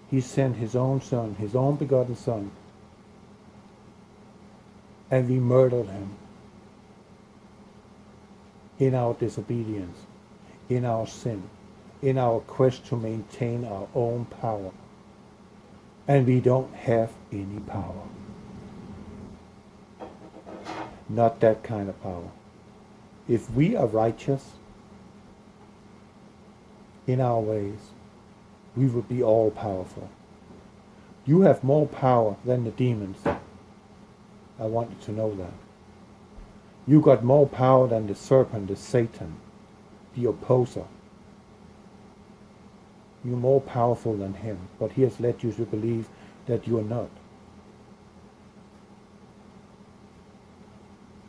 he sent his own son, his own begotten son, and we murdered him in our disobedience, in our sin, in our quest to maintain our own power. And we don't have any power. Not that kind of power. If we are righteous in our ways, we will be all powerful. You have more power than the demons. I want you to know that. You got more power than the serpent, the Satan, the opposer. You're more powerful than him, but he has led you to believe that you are not.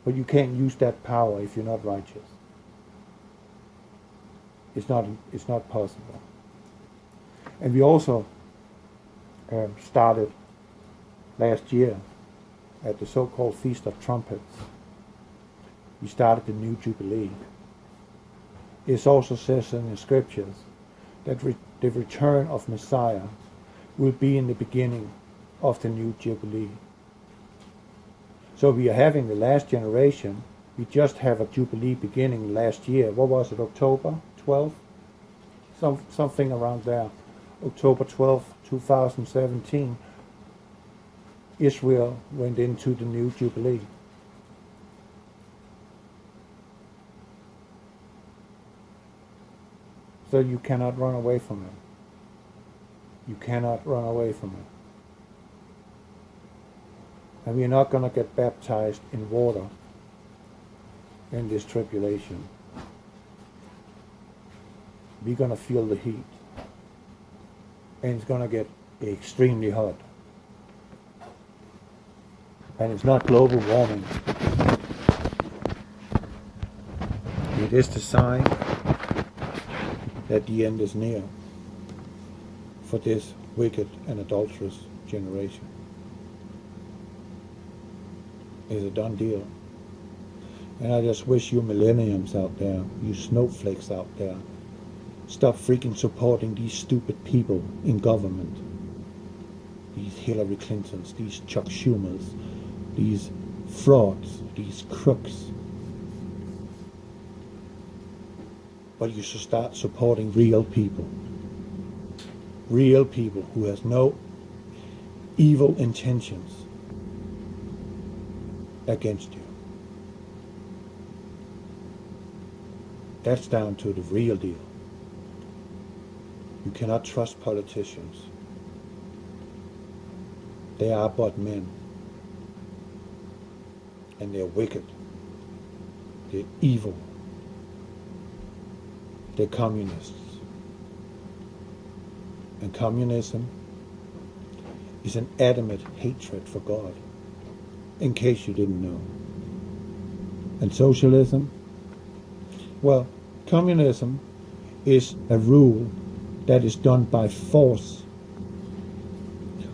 But you can't use that power if you're not righteous. It's not possible. And we also started last year at the so-called Feast of Trumpets. We started the new Jubilee. It also says in the scriptures that the return of Messiah will be in the beginning of the new Jubilee. So we are having the last generation. We just have a Jubilee beginning last year. What was it, October 12th? Something around there. October 12th, 2017. Israel went into the new Jubilee. So you cannot run away from it. You cannot run away from it. And we're not going to get baptized in water in this tribulation. We're going to feel the heat. And it's going to get extremely hot. And it's not global warming. It is the sign that the end is near for this wicked and adulterous generation. It's a done deal. And I just wish you millenniums out there, you snowflakes out there, stop freaking supporting these stupid people in government. These Hillary Clintons, these Chuck Schumers, these frauds, these crooks. But you should start supporting real people. Real people who has no evil intentions against you. That's down to the real deal. You cannot trust politicians. They are but men. And they're wicked. They're evil. They're communists. And communism is an adamant hatred for God, in case you didn't know. And socialism? Well, communism is a rule that is done by force,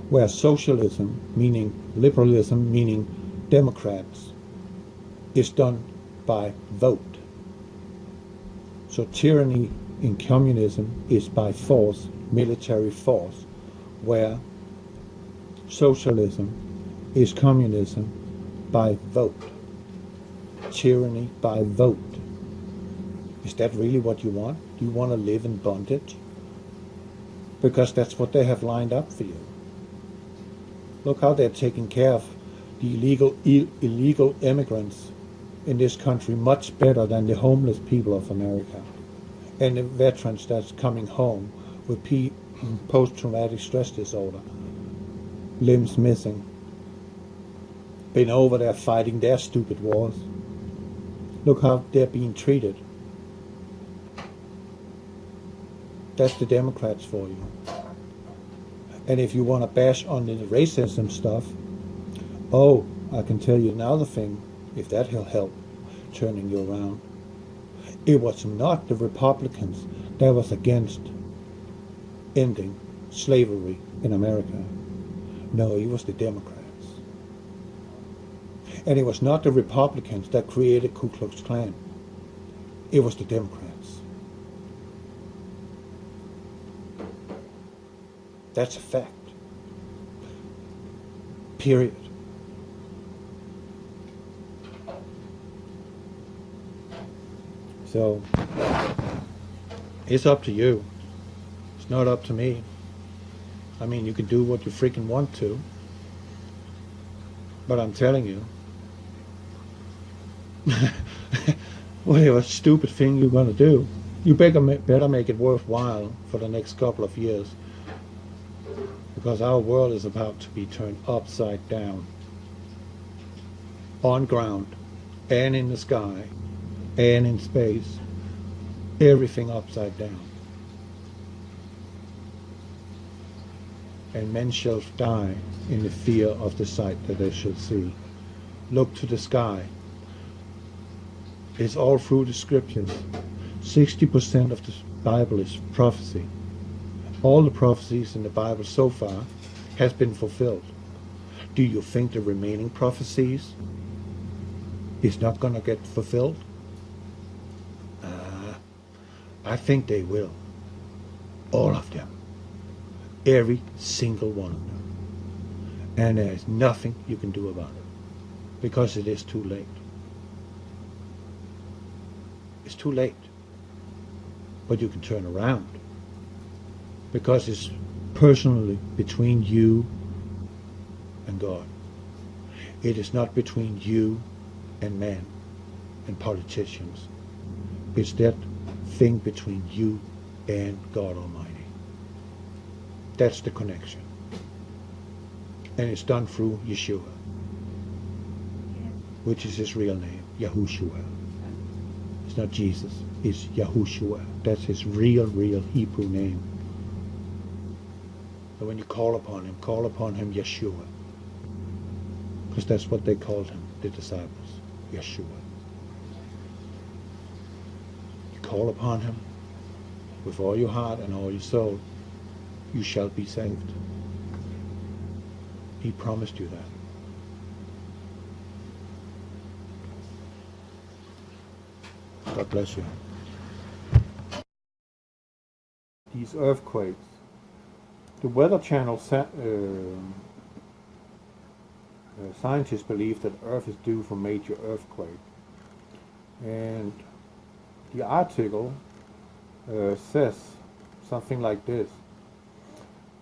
where socialism, meaning liberalism, meaning Democrats, is done by vote. So tyranny in communism is by force, military force, where socialism is communism by vote. Tyranny by vote. Is that really what you want? Do you want to live in bondage? Because that's what they have lined up for you. Look how they're taking care of the illegal immigrants in this country much better than the homeless people of America and the veterans that's coming home with post-traumatic stress disorder, limbs missing, been over there fighting their stupid wars. Look how they're being treated. That's the Democrats for you. And if you want to bash on the racism stuff, oh, I can tell you another thing, if that'll help turning you around. It was not the Republicans that was against ending slavery in America. No, it was the Democrats. And it was not the Republicans that created Ku Klux Klan. It was the Democrats. That's a fact. Period. So, it's up to you. It's not up to me. I mean, you can do what you freaking want to. But I'm telling you, whatever stupid thing you're going to do, you better make it worthwhile for the next couple of years. Because our world is about to be turned upside down. On ground, and in the sky, and in space. Everything upside down. And men shall die in the fear of the sight that they shall see. Look to the sky. It's all through the scriptures. 60% of the Bible is prophecy. All the prophecies in the Bible so far has been fulfilled. Do you think the remaining prophecies is not going to get fulfilled? I think they will. All of them. Every single one of them. And there is nothing you can do about it. Because it is too late. It's too late. But you can turn around. Because it's personally between you and God. It is not between you and men and politicians. It's that thing between you and God Almighty. That's the connection. And it's done through Yeshua, which is his real name, Yahushua. It's not Jesus, it's Yahushua. That's his real Hebrew name. And when you call upon him Yeshua. Because that's what they called him, the disciples, Yeshua. You call upon him with all your heart and all your soul, you shall be saved. He promised you that. God bless you. These earthquakes. The Weather Channel scientists believe that Earth is due for major earthquake. And the article says something like this,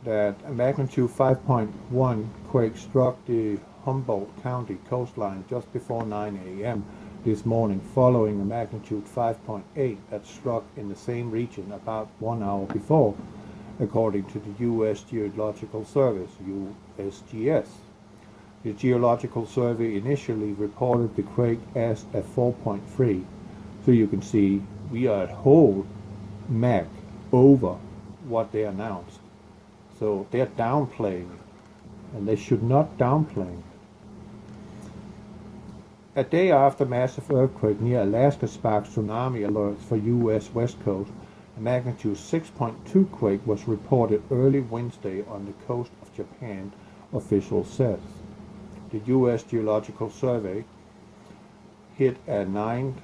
that a magnitude 5.1 quake struck the Humboldt County coastline just before 9 a.m. this morning, following a magnitude 5.8 that struck in the same region about 1 hour before, according to the U.S. Geological Service, USGS. The Geological Survey initially reported the quake as a 4.3. So you can see we are a whole Mach over what they announced. So they're downplaying it, and they should not downplay it. A day after massive earthquake near Alaska sparks tsunami alerts for U.S. West Coast, A magnitude 6.2 quake was reported early Wednesday on the coast of Japan, officials said. The U.S. Geological Survey hit at 9.5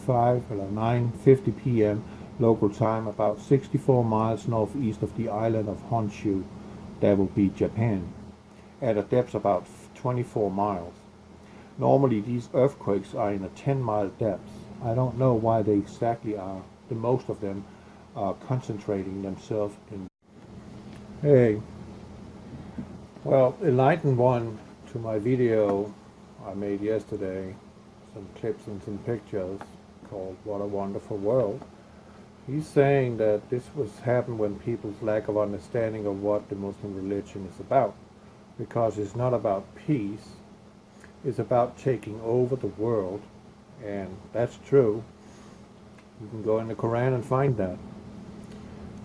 or 9:50 p.m. local time, about 64 miles northeast of the island of Honshu, that will be Japan, at a depth about 24 miles. Normally these earthquakes are in a 10-mile depth. I don't know why they exactly are. The most of them are concentrating themselves in. Hey, well, enlighten one to my video I made yesterday, some clips and some pictures called What a Wonderful World. He's saying that this was happened when people's lack of understanding of what the Muslim religion is about, because it's not about peace, it's about taking over the world, and that's true. You can go in the Quran and find that.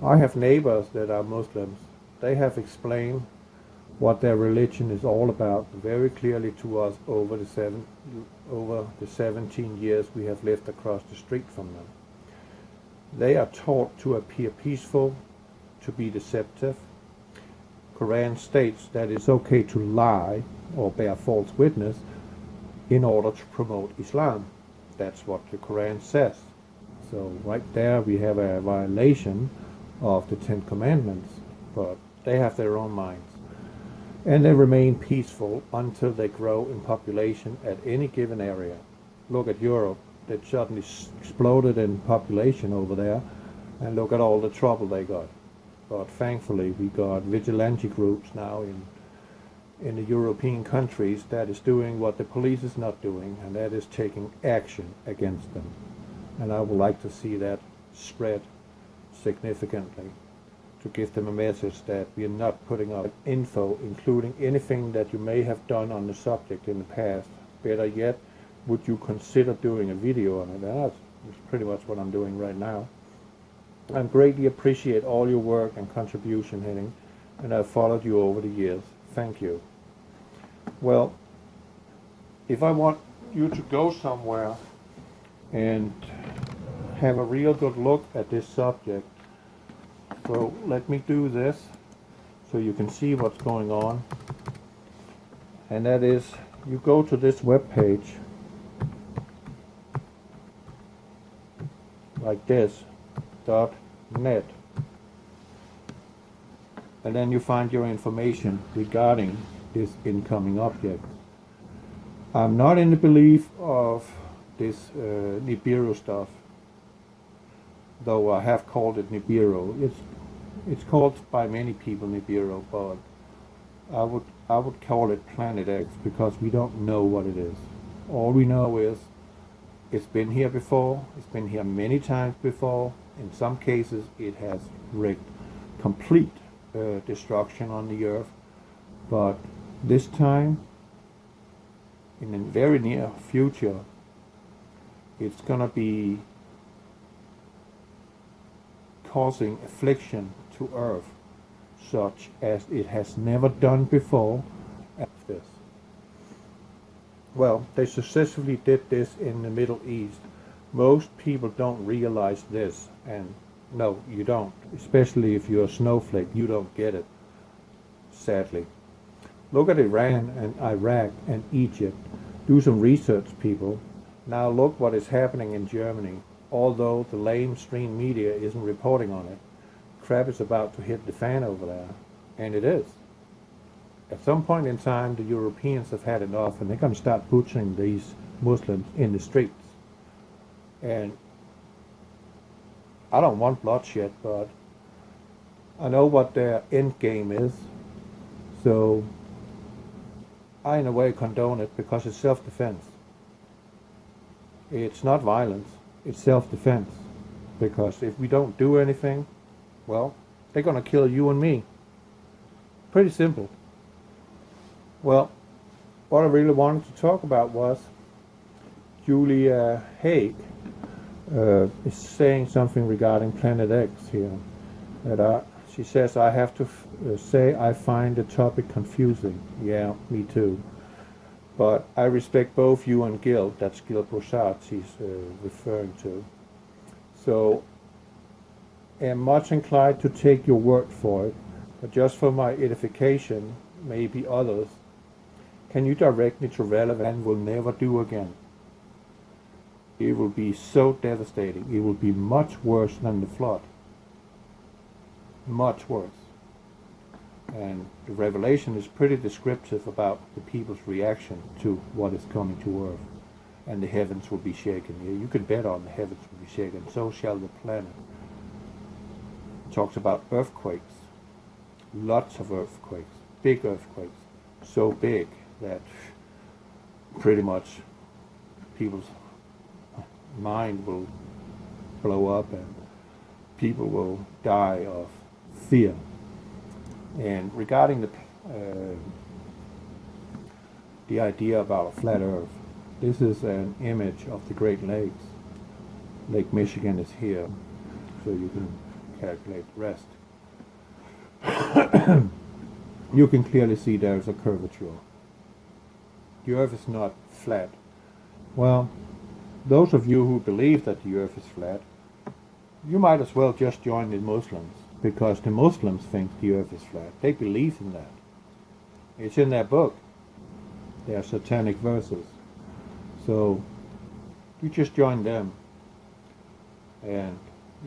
I have neighbors that are Muslims. They have explained what their religion is all about very clearly to us over the 17 years we have lived across the street from them. They are taught to appear peaceful, to be deceptive. Quran states that it's okay to lie or bear false witness in order to promote Islam. That's what the Quran says. So right there we have a violation of the Ten Commandments, but they have their own minds. And they remain peaceful until they grow in population at any given area. Look at Europe. They suddenly exploded in population over there, and look at all the trouble they got. But thankfully we got vigilante groups now in the European countries that is doing what the police is not doing, and that is taking action against them. And I would like to see that spread significantly, to give them a message that we are not putting up info, including anything that you may have done on the subject in the past. Better yet, would you consider doing a video on it? That's pretty much what I'm doing right now. I greatly appreciate all your work and contribution, Henning, and I've followed you over the years. Thank you. Well, if I want you to go somewhere and have a real good look at this subject, so let me do this so you can see what's going on. And that is, you go to this web page like this, .net, and then you find your information regarding this incoming object. I'm not in the belief of this Nibiru stuff, though I have called it Nibiru. It's called by many people Nibiru, but I would call it PlanetX, because we don't know what it is. All we know is it's been here before. It's been here many times before. In some cases, it has wreaked complete destruction on the Earth. But this time, in the very near future, it's going to be causing affliction to Earth, such as it has never done before. This. Well, they successfully did this in the Middle East. Most people don't realize this, and no, you don't. Especially if you're a snowflake, you don't get it, sadly. Look at Iran and Iraq and Egypt. Do some research, people. Now look what is happening in Germany. Although the mainstream media isn't reporting on it, crap is about to hit the fan over there, and it is. At some point in time, the Europeans have had enough, and they're going to start butchering these Muslims in the streets. And I don't want bloodshed, but I know what their end game is, so I in a way condone it, because it's self-defense. It's not violence, it's self-defense. Because if we don't do anything, well, they're going to kill you and me. Pretty simple. Well, what I really wanted to talk about was Julia Haig is saying something regarding PlanetX here. That she says, I have to say I find the topic confusing. Yeah, me too. But I respect both you and Gil. That's Gil Broussard she's referring to. So am much inclined to take your word for it, but just for my edification, maybe others, can you direct me to relevant and will never do again? It will be so devastating. It will be much worse than the flood. Much worse. And the Revelation is pretty descriptive about the people's reaction to what is coming to earth. And the heavens will be shaken. Yeah, you can bet on the heavens will be shaken. So shall the planet. It talks about earthquakes. Lots of earthquakes. Big earthquakes. So big that pretty much people's mind will blow up and people will die of fear. And regarding the idea about a flat earth, this is an image of the Great Lakes. Lake Michigan is here, so you can calculate the rest. You can clearly see there's a curvature. The earth is not flat. Well, those of you who believe that the earth is flat, you might as well just join the Muslims, because the Muslims think the earth is flat. They believe in that. It's in their book. They are satanic verses. So you just join them and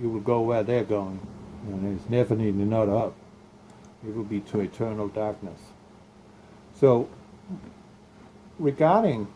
you will go where they're going, and it's definitely not up. It will be to eternal darkness. So regarding